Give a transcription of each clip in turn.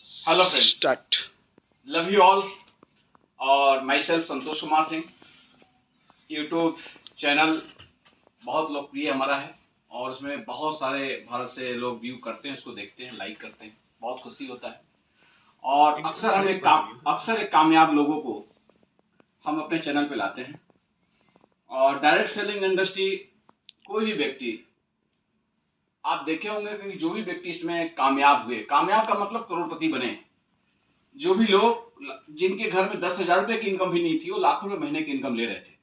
Hello friends, start. Love you all. और myself Santosh Kumar Singh. YouTube channel बहुत लोकप्रिय हमारा है और उसमें बहुत सारे भारत से लोग व्यू करते हैं, उसको देखते हैं, लाइक करते हैं, बहुत खुशी होता है। और अक्सर एक कामयाब लोगों को हम अपने चैनल पे लाते हैं। और डायरेक्ट सेलिंग इंडस्ट्री, कोई भी व्यक्ति, आप देखे होंगे कि जो भी व्यक्ति इसमें कामयाब हुए, कामयाब का मतलब करोड़पति बने, जो भी लोग जिनके घर में 10,000 रुपए की इनकम भी नहीं थी, वो लाखों रुपए महीने की इनकम ले रहे थे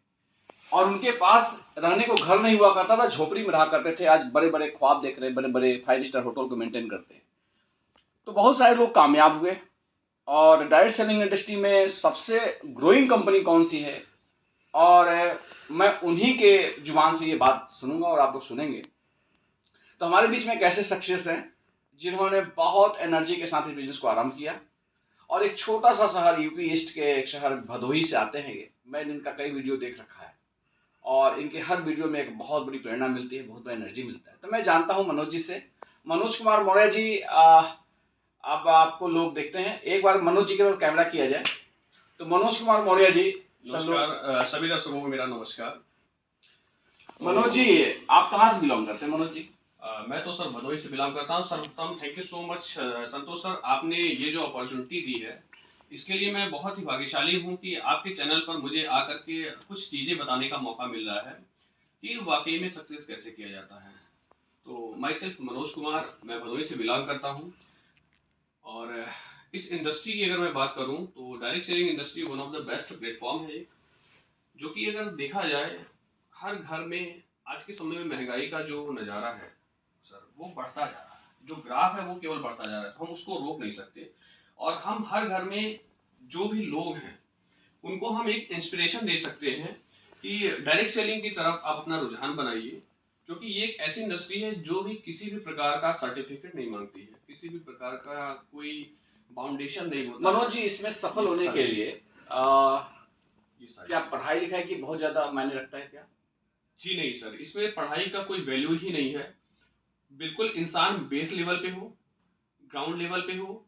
और उनके पास रहने को घर नहीं हुआ करता था, झोपड़ी में रहा करते थे, आज बड़े बड़े ख्वाब देख रहे हैं, बड़े बड़े 5 स्टार होटल को मेंटेन करते हैं। तो बहुत सारे लोग कामयाब हुए। और डायरेक्ट सेलिंग इंडस्ट्री में सबसे ग्रोइंग कंपनी कौन सी है, और मैं उन्हीं के जुबान से ये बात सुनूंगा और आप लोग सुनेंगे। तो हमारे बीच में एक ऐसे सक्सेस हैं जिन्होंने बहुत एनर्जी के साथ इस बिजनेस को आरंभ किया। और एक छोटा सा शहर, यूपी ईस्ट के एक शहर भदोही से आते हैं ये। मैंने इनका कई वीडियो देख रखा है और इनके हर वीडियो में एक बहुत बड़ी प्रेरणा मिलती है, बहुत बड़ा एनर्जी मिलता है। तो मैं जानता हूं मनोज जी से। मनोज कुमार मौर्य जी, अब आपको लोग देखते हैं, एक बार मनोज जी के पास कैमरा किया जाए। तो मनोज कुमार मौर्य जी, नमस्कार सभी दर्शकों को मेरा नमस्कार। मनोज जी, आप कहाँ से बिलोंग करते हैं मनोज जी? मैं तो सर भदोही से बिलोंग करता हूँ। सर्वप्रथम thank you so much Santosh sir, आपने ये जो अपॉर्चुनिटी दी है इसके लिए मैं बहुत ही भाग्यशाली हूँ कि आपके चैनल पर मुझे आकर के कुछ चीज़ें बताने का मौका मिल रहा है कि वाकई में सक्सेस कैसे किया जाता है। तो माई सेल्फ मनोज कुमार, मैं भदोही से बिलोंग करता हूँ। और इस इंडस्ट्री की अगर मैं बात करूँ तो direct selling industry one of the best platform है, जो कि अगर देखा जाए हर घर में आज के समय में महंगाई का जो नज़ारा है सर, वो बढ़ता जा रहा है। जो ग्राफ है वो केवल बढ़ता जा रहा है, हम उसको रोक नहीं सकते। और हम हर घर में जो भी लोग हैं उनको हम एक इंस्पिरेशन दे सकते हैं कि डायरेक्ट सेलिंग की तरफ आप अपना रुझान बनाइए, क्योंकि ये एक ऐसी इंडस्ट्री है जो भी किसी भी प्रकार का सर्टिफिकेट नहीं मांगती है, किसी भी प्रकार का कोई बाउंडेशन नहीं होता। मनोज जी, इसमें सफल होने के लिए क्या पढ़ाई लिखाई की बहुत ज्यादा मायने रखता है क्या? जी नहीं सर, इसमें पढ़ाई का कोई वैल्यू ही नहीं है। बिल्कुल इंसान बेस लेवल पे हो, ग्राउंड लेवल पे हो,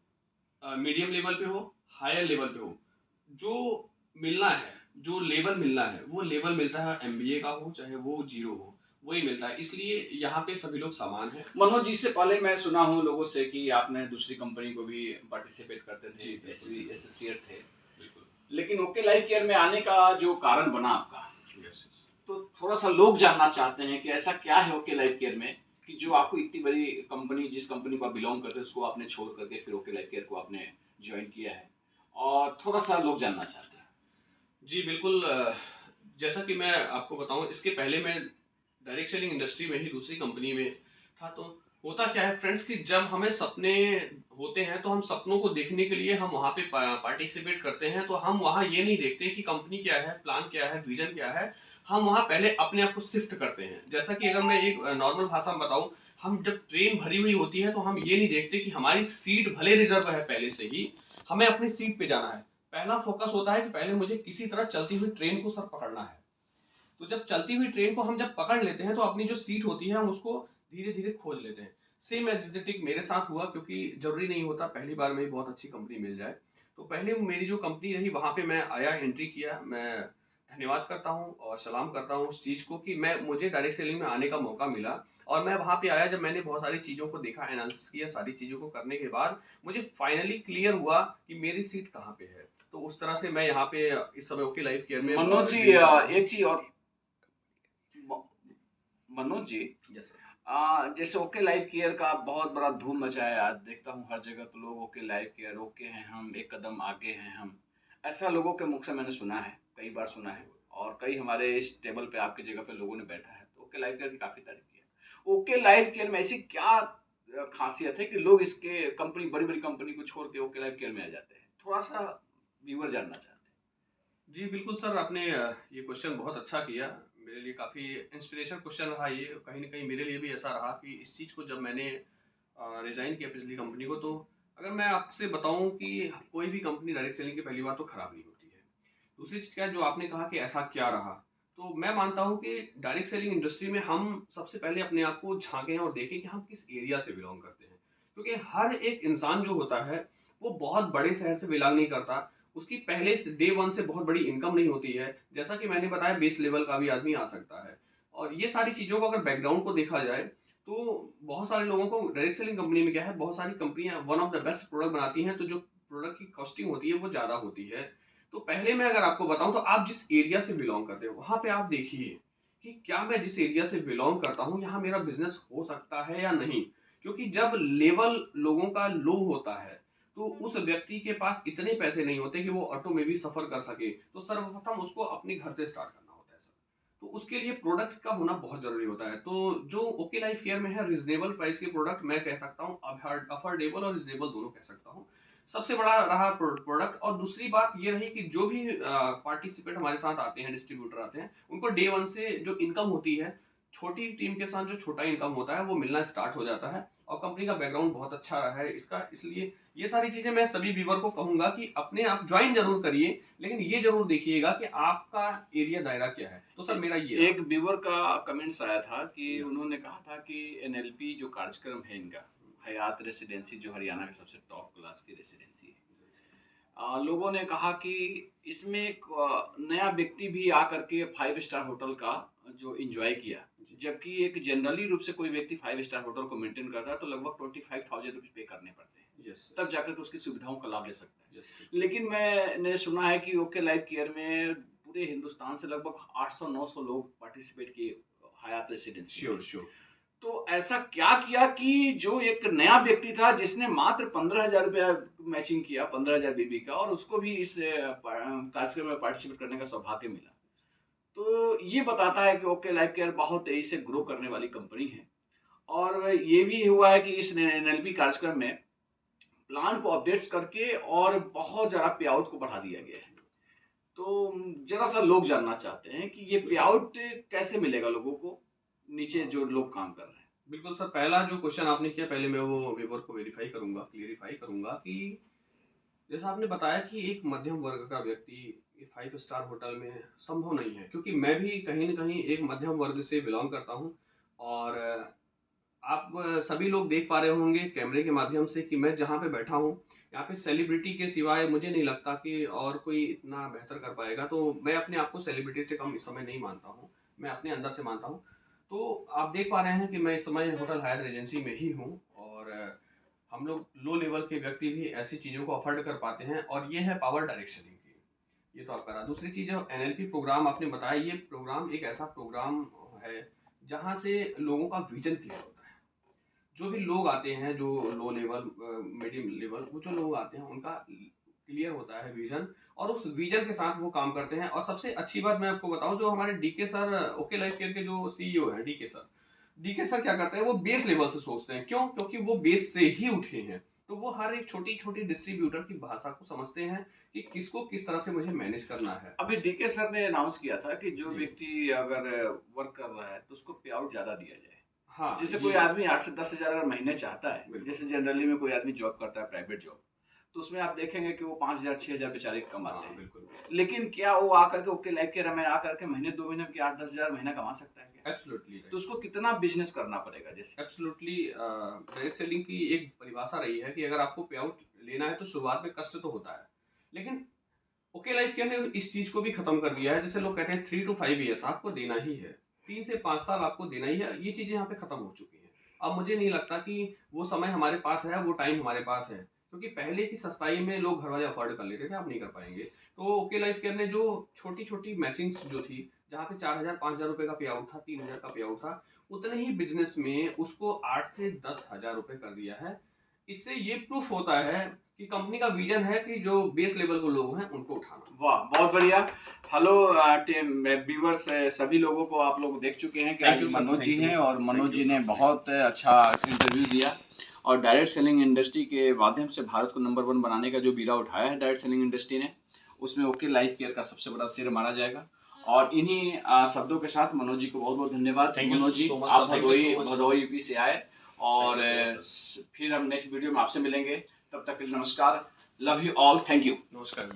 मीडियम लेवल पे हो, हायर लेवल पे हो, जो मिलना है, जो लेवल मिलना है वो लेवल मिलता है। एमबीए का हो चाहे वो जीरो हो, वही मिलता है। इसलिए यहाँ पे सभी लोग समान हैं। मनोज जी, से पहले मैं सुना हूँ लोगों से कि आपने दूसरी कंपनी को भी पार्टिसिपेट करते थे, एसोसिएट थे। बिल्कुल। लेकिन ओके लाइफ केयर में आने का जो कारण बना आपका, यस। तो थोड़ा सा लोग जानना चाहते हैं कि ऐसा क्या है ओके लाइफ केयर में कि जो आपको इतनी बड़ी कंपनी, जिस कंपनी को आप बिलोंग करते हैं उसको आपने छोड़ करके फिर ओके लाइफ केयर को आपने ज्वाइन किया है, और थोड़ा सा लोग जानना चाहते हैं। जी बिल्कुल। जैसा कि मैं आपको बताऊं, इसके पहले मैं डायरेक्ट सेलिंग इंडस्ट्री में ही दूसरी कंपनी में था। तो होता क्या है फ्रेंड्स कि जब हमें सपने होते हैं तो हम सपनों को देखने के लिए हम वहाँ पे पार्टिसिपेट करते हैं। तो हम वहाँ ये नहीं देखते कि कंपनी क्या है, प्लान क्या है, विजन क्या है। हम वहाँ पहले अपने आप को शिफ्ट करते हैं। जैसा कि अगर मैं एक नॉर्मल भाषा में बताऊँ, हम जब ट्रेन भरी हुई होती है तो हम ये नहीं देखते कि हमारी सीट भले रिजर्व है पहले से ही, हमें अपनी सीट पे जाना है। पहला फोकस होता है कि पहले मुझे किसी तरह चलती हुई ट्रेन को सर पकड़ना है। तो जब चलती हुई ट्रेन को हम जब पकड़ लेते हैं तो अपनी जो सीट होती है हम उसको धीरे धीरे खोज लेते हैं। सेम एस्थेटिक मेरे साथ हुआ, क्योंकि जरूरी नहीं होता पहली बार में ही बहुत अच्छी कंपनी मिल जाए। तो पहले मेरी जो कंपनी रही वहां पे मैं आया, एंट्री किया। मैं धन्यवाद करता हूँ और सलाम करता हूँ उस चीज को कि मैं मुझे डायरेक्ट सेलिंग में आने का मौका मिला। और मैं वहां पे आया, जब मैंने बहुत सारी चीजों को देखा, एनालिसिस किया, सारी चीजों को करने के बाद मुझे फाइनली क्लियर हुआ कि मेरी सीट कहाँ पे है। तो उस तरह से मैं यहाँ पे इस समय ओके लाइफ केयर में। मनोज जी, एक चीज और। मनोज जी, जैसे ओके लाइफ केयर का बहुत बड़ा धूम मचा है, आज देखता हूँ हर जगह तो लोग ओके लाइफ केयर, ओके हैं हम, एक कदम आगे हैं हम, ऐसा लोगों के मुख से मैंने सुना है, कई बार सुना है। और कई हमारे इस टेबल पे आपकी जगह पे लोगों ने बैठा है तो ओके लाइफ केयर की काफी तारीफ की है। ओके लाइफ केयर में ऐसी क्या खासियत है कि लोग इसके कंपनी, बड़ी बड़ी कंपनी को छोड़ के ओके लाइफ केयर में आ जाते हैं? थोड़ा सा व्यूअर जानना चाहते हैं। जी बिल्कुल सर, आपने ये क्वेश्चन बहुत अच्छा किया। मेरे लिए काफ़ी इंस्पिरेशन क्वेश्चन रहा ये। कहीं ना कहीं मेरे लिए भी ऐसा रहा कि इस चीज़ को जब मैंने रिज़ाइन किया पिछली कंपनी को, तो अगर मैं आपसे बताऊं कि कोई भी कंपनी डायरेक्ट सेलिंग की पहली बार तो ख़राब नहीं होती है। दूसरी चीज़ क्या है, जो आपने कहा कि ऐसा क्या रहा, तो मैं मानता हूं कि डायरेक्ट सेलिंग इंडस्ट्री में हम सबसे पहले अपने आप को झांकें और देखें कि हम किस एरिया से बिलोंग करते हैं। क्योंकि हर एक इंसान जो होता है वो बहुत बड़े शहर से बिलोंग नहीं करता, उसकी पहले डे वन से बहुत बड़ी इनकम नहीं होती है। जैसा कि मैंने बताया बेस लेवल का भी आदमी आ सकता है। और ये सारी चीज़ों को अगर बैकग्राउंड को देखा जाए तो बहुत सारे लोगों को डायरेक्ट सेलिंग कंपनी में क्या है, बहुत सारी कंपनियां one of the best product बनाती हैं, तो जो प्रोडक्ट की कॉस्टिंग होती है वो ज़्यादा होती है। तो पहले मैं अगर आपको बताऊं तो आप जिस एरिया से बिलोंग करते हो वहां पे आप देखिए कि क्या मैं जिस एरिया से बिलोंग करता हूं यहाँ मेरा बिजनेस हो सकता है या नहीं। क्योंकि जब लेवल लोगों का लो होता है तो उस व्यक्ति के पास इतने पैसे नहीं होते कि वो ऑटो में भी सफर कर सके, तो सर्वप्रथम उसको अपने घर से स्टार्ट करना होता है सर। तो उसके लिए प्रोडक्ट का होना बहुत जरूरी होता है। तो जो ओके लाइफ केयर में है रिजनेबल प्राइस के प्रोडक्ट मैं कह सकता हूँ, अफोर्डेबल और रिजनेबल दोनों कह सकता हूँ, सबसे बड़ा रहा प्रोडक्ट। और दूसरी बात ये रही कि जो भी पार्टिसिपेंट हमारे साथ आते हैं, डिस्ट्रीब्यूटर आते हैं, उनको डे वन से जो इनकम होती है, छोटी टीम के साथ जो छोटा इनकम होता है वो मिलना स्टार्ट हो जाता है। और कंपनी का बैकग्राउंड बहुत अच्छा रहा है इसका, इसलिए ये सारी चीजें मैं सभी व्यूअर को कहूंगा कि अपने आप ज्वाइन जरूर करिए, लेकिन ये जरूर देखिएगा कि आपका एरिया दायरा क्या है। तो सर मेरा ये एक व्यूअर का कमेंट्स आया था कि उन्होंने कहा था कि एनएलपी जो कार्यक्रम है इनका, हयात रेसिडेंसी जो हरियाणा की सबसे टॉप क्लास की रेसिडेंसी है, लोगों ने कहा कि इसमें एक नया व्यक्ति भी आकर के 5 स्टार होटल का जो एंजॉय किया, जबकि एक जनरली रूप से कोई व्यक्ति 5 स्टार होटल को मेंटेन करता है तो लगभग 25,000 रुपये पे करने पड़ते हैं, तब जाकर के उसकी सुविधाओं का लाभ ले सकता है। लेकिन मैंने सुना है कि ओके लाइफ केयर में पूरे हिंदुस्तान से लगभग 800-900 लोग पार्टिसिपेट किए हयात रेसिडेंसी। श्योर। तो ऐसा क्या किया कि जो एक नया व्यक्ति था जिसने मात्र 15,000 रुपया मैचिंग किया, 15,000 बीबी का, और उसको भी इस कार्यक्रम में पार्टिसिपेट करने का सौभाग्य मिला। तो ये बताता है कि ओके लाइफ केयर बहुत तेजी से ग्रो करने वाली कंपनी है। और ये भी हुआ है कि इस एनएलपी कार्यक्रम में प्लान को अपडेट्स करके और बहुत ज़्यादा पे आउट को बढ़ा दिया गया है। तो जरा सा लोग जानना चाहते हैं कि ये पे आउट कैसे मिलेगा लोगों को, नीचे जो लोग काम कर रहे हैं। बिल्कुल सर, पहला जो क्वेश्चन आपने किया पहले मैं वो व्यूअर को क्लियरिफाई करूंगा कि जैसा आपने बताया कि एक मध्यम वर्ग का व्यक्ति 5 स्टार होटल में संभव नहीं है, क्योंकि मैं भी कहीं न कहीं एक मध्यम वर्ग से बिलोंग करता हूं। और आप सभी लोग देख पा रहे होंगे कैमरे के माध्यम से कि मैं जहाँ पे बैठा हूँ यहाँ पे सेलिब्रिटी के सिवाय मुझे नहीं लगता कि और कोई इतना बेहतर कर पाएगा। तो मैं अपने आप को सेलिब्रिटी से कम इस समय नहीं मानता हूँ, मैं अपने अंदर से मानता हूँ। तो आप देख पा रहे हैं कि मैं इस समय होटल हायर एजेंसी में ही हूँ, और हम लोग लो लेवल के व्यक्ति भी ऐसी चीज़ों को अफोर्ड कर पाते हैं, और ये है पावर डायरेक्ट सेलिंग की। ये तो आपका रहा। दूसरी चीज़ है एनएलपी प्रोग्राम आपने बताया, ये प्रोग्राम एक ऐसा प्रोग्राम है जहाँ से लोगों का विजन क्लियर होता है। जो भी लोग आते हैं, जो लो लेवल मीडियम लेवल, वो जो लोग आते हैं उनका क्लियर होता है विजन, और उस विजन के साथ वो काम करते हैं। और सबसे अच्छी बात मैं आपको बताऊं, जो हमारे DK sir, okay Life Care के जो सीईओ हैं डीके सर क्या करते हैं, वो बेस लेवल से सोचते हैं। क्यों? क्योंकि वो बेस से ही उठे हैं। तो वो हर एक छोटी छोटी डिस्ट्रीब्यूटर की भाषा को समझते हैं कि किसको किस तरह से मुझे मैनेज करना है। अभी डीके सर ने अनाउंस किया था कि जो व्यक्ति अगर वर्क कर रहा है तो उसको पे आउट ज्यादा दिया जाए। हाँ, जैसे कोई आदमी 8 से 10,000 अगर महीने चाहता है, जैसे जनरली में कोई आदमी जॉब करता है प्राइवेट जॉब, तो उसमें आप देखेंगे कि वो 5,000 6,000 बेचारे कमाते हैं। बिल्कुल। लेकिन क्या वो आकर के ओके लाइफ केयर में आकर के महीने 2 महीने में 8-10,000 महीना कमा सकता है क्या? एब्सोल्युटली। तो उसको कितना बिजनेस करना पड़ेगा? जैसे एब्सोल्युटली डायरेक्ट सेलिंग की एक परिभाषा रही है कि अगर आपको पे आउट लेना है तो शुरुआत में कष्ट तो होता है, लेकिन ओके लाइफ केयर ने इस चीज को भी खत्म कर दिया है। जैसे लोग कहते हैं 3 to 5 ईयर्स आपको देना ही है, 3 से 5 साल आपको देना ही है, ये चीजें यहाँ पे खत्म हो चुकी हैं। अब मुझे नहीं लगता कि वो समय हमारे पास है, वो टाइम हमारे पास है, क्योंकि पहले की सस्ताई में लोग घर वाले अफोर्ड कर लेते थे, आप नहीं कर पाएंगे। तो ओके लाइफ केयर ने जो छोटी छोटी मैचिंग्स जो थी, जहाँ पे 4,000-5,000 रुपए का पे आउट था, 3,000 का पे आउट था, उतने ही बिजनेस में उसको 8 से 10,000 रुपए कर दिया है। इससे ये प्रूफ होता है कि कंपनी का विजन है कि जो बेस लेवल के लोग हैं उनको उठाना। वाह, बहुत बढ़िया। हेलो टीम व्यूअर्स, सभी लोगों को आप लोग देख चुके हैं कि Thank आज you, sir. Manoj ji Thank you. हैं, और मनोज Thank जी you, ने sir. बहुत अच्छा इंटरव्यू दिया, और डायरेक्ट सेलिंग इंडस्ट्री के माध्यम से भारत को नंबर 1 बनाने का जो बीड़ा उठाया है डायरेक्ट सेलिंग इंडस्ट्री ने, उसमें ओके लाइफ केयर का सबसे बड़ा शेयर माना जाएगा। और इन्हीं शब्दों के साथ मनोज जी को बहुत बहुत धन्यवाद। मनोज जी, आप भदोही यूपी से आए, और फिर हम नेक्स्ट वीडियो में आपसे मिलेंगे। तब तक के लिए नमस्कार, love you all, thank you. नमस्कार।